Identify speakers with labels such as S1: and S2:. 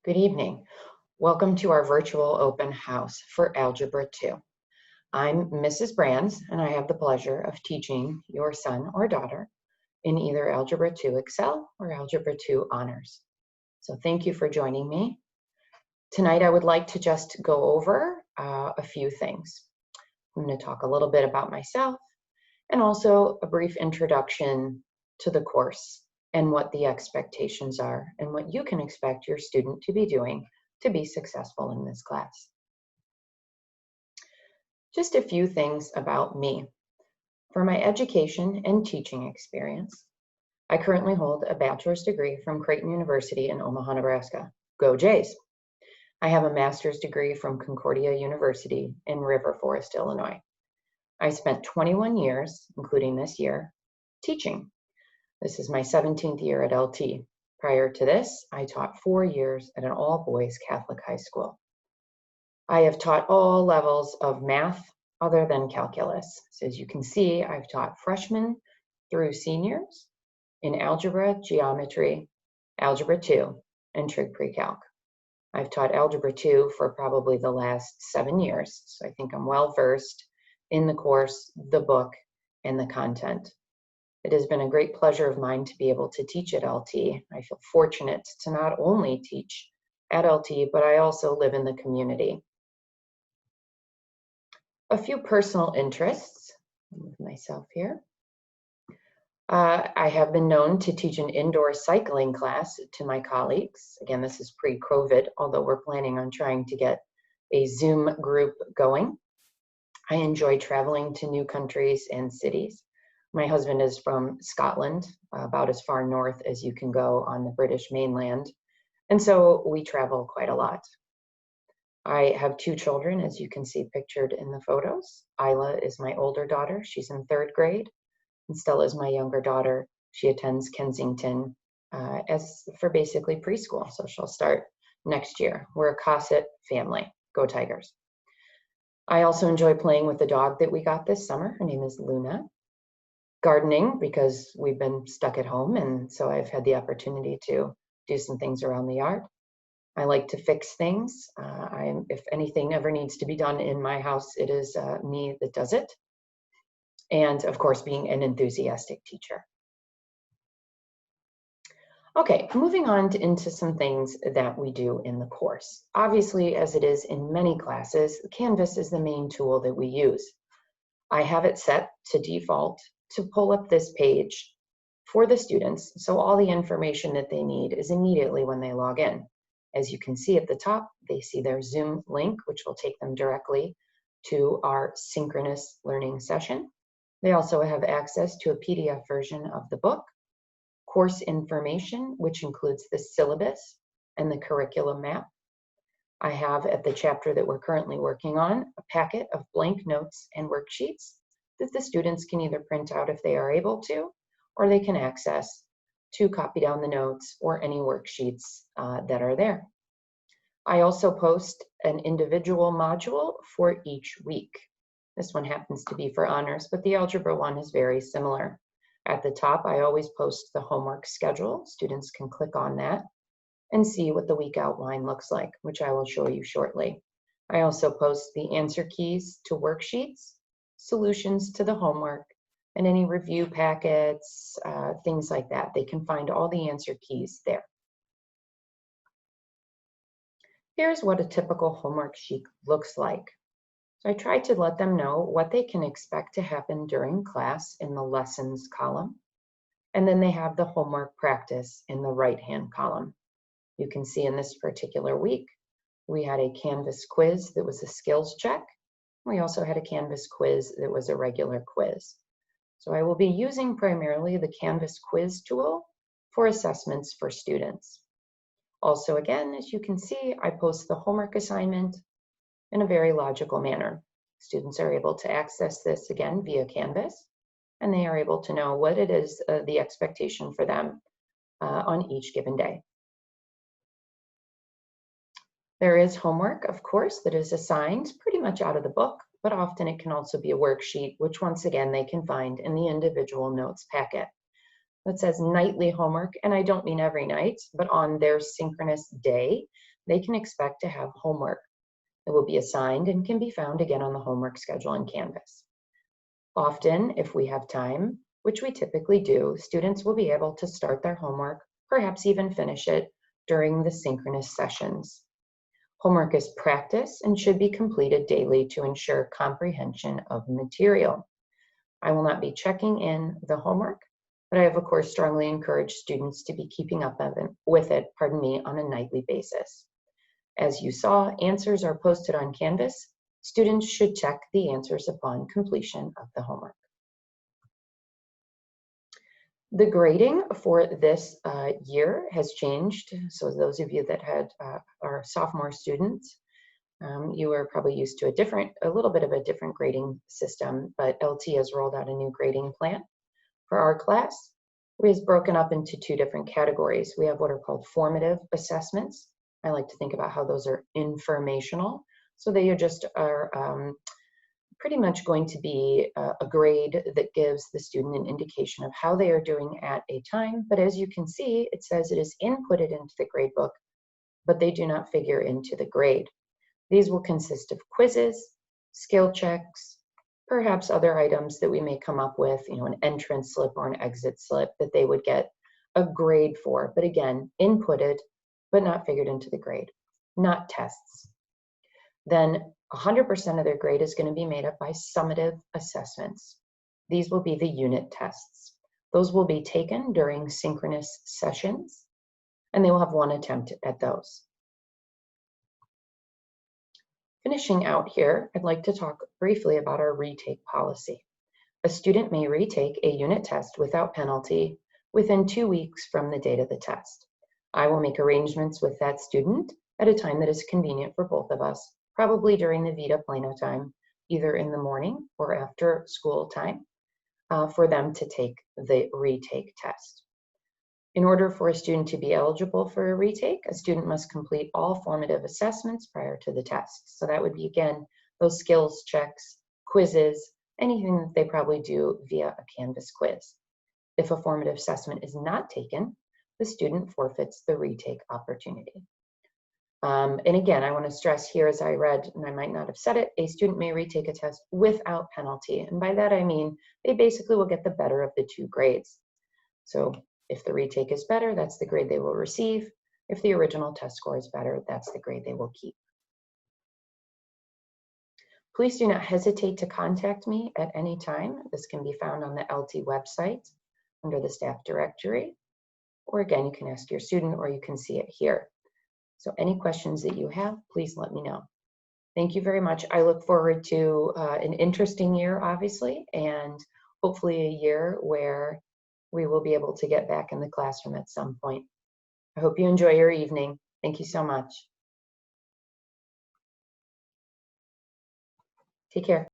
S1: Good evening. Welcome to our virtual open house for Algebra 2. I'm Mrs. Brands, and I have the pleasure of teaching your son or daughter in either Algebra 2 Accel or Algebra 2 Honors. So thank you for joining me. Tonight I would like to just go over a few things. I'm going to talk a little bit about myself and also a brief introduction to the course and what the expectations are and what you can expect your student to be doing to be successful in this class. Just a few things about me. For my education and teaching experience, I currently hold a bachelor's degree from Creighton University in Omaha, Nebraska. Go Jays! I have a master's degree from Concordia University in River Forest, Illinois. I spent 21 years, including this year, teaching. This is my 17th year at LT. Prior to this, I taught 4 years at an all-boys Catholic high school. I have taught all levels of math other than calculus. So as you can see, I've taught freshmen through seniors in algebra, geometry, algebra 2, and trig pre-calc. I've taught algebra 2 for probably the last 7 years, so I think I'm well versed in the course, the book, and the content. It has been a great pleasure of mine to be able to teach at LT. I feel fortunate to not only teach at LT, but I also live in the community. A few personal interests. I'll move myself here. I have been known to teach an indoor cycling class to my colleagues. Again, this is pre-COVID, although we're planning on trying to get a Zoom group going. I enjoy traveling to new countries and cities. My husband is from Scotland, about as far north as you can go on the British mainland, and so we travel quite a lot. I have 2 children, as you can see pictured in the photos. Isla is my older daughter. She's in 3rd grade. And Stella is my younger daughter. She attends Kensington as for basically preschool, so she'll start next year. We're a Cosset family. Go Tigers. I also enjoy playing with the dog that we got this summer. Her name is Luna. Gardening, because we've been stuck at home, and so I've had the opportunity to do some things around the yard. I like to fix things. If anything ever needs to be done in my house, it is me that does it. And of course, being an enthusiastic teacher. Okay, moving on into some things that we do in the course. Obviously, as it is in many classes, Canvas is the main tool that we use. I have it set to default to pull up this page for the students, so all the information that they need is immediately when they log in. As you can see at the top, they see their Zoom link, which will take them directly to our synchronous learning session. They also have access to a PDF version of the book, course information, which includes the syllabus and the curriculum map. I have at the chapter that we're currently working on a packet of blank notes and worksheets that the students can either print out if they are able to, or they can access to copy down the notes or any worksheets that are there. I also post an individual module for each week. This one happens to be for honors, but the algebra one is very similar. At the top, I always post the homework schedule. Students can click on that and see what the week outline looks like, which I will show you shortly. I also post the answer keys to worksheets, solutions to the homework, and any review packets, things like that. They can find all the answer keys there. Here's what a typical homework sheet looks like. So I try to let them know what they can expect to happen during class in the lessons column. And then they have the homework practice in the right-hand column. You can see in this particular week, we had a Canvas quiz that was a skills check. We also had a Canvas quiz that was a regular quiz. So I will be using primarily the Canvas quiz tool for assessments for students. Also, again, as you can see, I post the homework assignment in a very logical manner. Students are able to access this again via Canvas, and they are able to know what it is the expectation for them on each given day. There is homework, of course, that is assigned pretty much out of the book, but often it can also be a worksheet, which once again they can find in the individual notes packet. That says nightly homework, and I don't mean every night, but on their synchronous day, they can expect to have homework. It will be assigned and can be found again on the homework schedule in Canvas. Often, if we have time, which we typically do, students will be able to start their homework, perhaps even finish it during the synchronous sessions. Homework is practice and should be completed daily to ensure comprehension of material. I will not be checking in the homework, but I have, of course, strongly encouraged students to be keeping up with it, on a nightly basis. As you saw, answers are posted on Canvas. Students should check the answers upon completion of the homework. The grading for this year has changed. So those of you that are sophomore students, you are probably used to a little bit of a different grading system, but LT has rolled out a new grading plan for our class. It is broken up into two different categories. We have what are called formative assessments. I like to think about how those are informational. So they are pretty much going to be a grade that gives the student an indication of how they are doing at a time. But as you can see, it says it is inputted into the gradebook, but they do not figure into the grade. These will consist of quizzes, skill checks, perhaps other items that we may come up with, an entrance slip or an exit slip that they would get a grade for. But again, inputted, but not figured into the grade, not tests. Then 100% of their grade is going to be made up by summative assessments. These will be the unit tests. Those will be taken during synchronous sessions, and they will have one attempt at those. Finishing out here, I'd like to talk briefly about our retake policy. A student may retake a unit test without penalty within 2 weeks from the date of the test. I will make arrangements with that student at a time that is convenient for both of us, probably during the Vita Plano time, either in the morning or after school time, for them to take the retake test. In order for a student to be eligible for a retake, a student must complete all formative assessments prior to the test. So that would be, again, those skills checks, quizzes, anything that they probably do via a Canvas quiz. If a formative assessment is not taken, the student forfeits the retake opportunity. And again, I want to stress here, as I read, and I might not have said it, a student may retake a test without penalty. And by that, I mean they basically will get the better of the two grades. So if the retake is better, that's the grade they will receive. If the original test score is better, that's the grade they will keep. Please do not hesitate to contact me at any time. This can be found on the LT website under the staff directory. Or again, you can ask your student or you can see it here. So any questions that you have, please let me know. Thank you very much. I look forward to an interesting year, obviously, and hopefully a year where we will be able to get back in the classroom at some point. I hope you enjoy your evening. Thank you so much. Take care.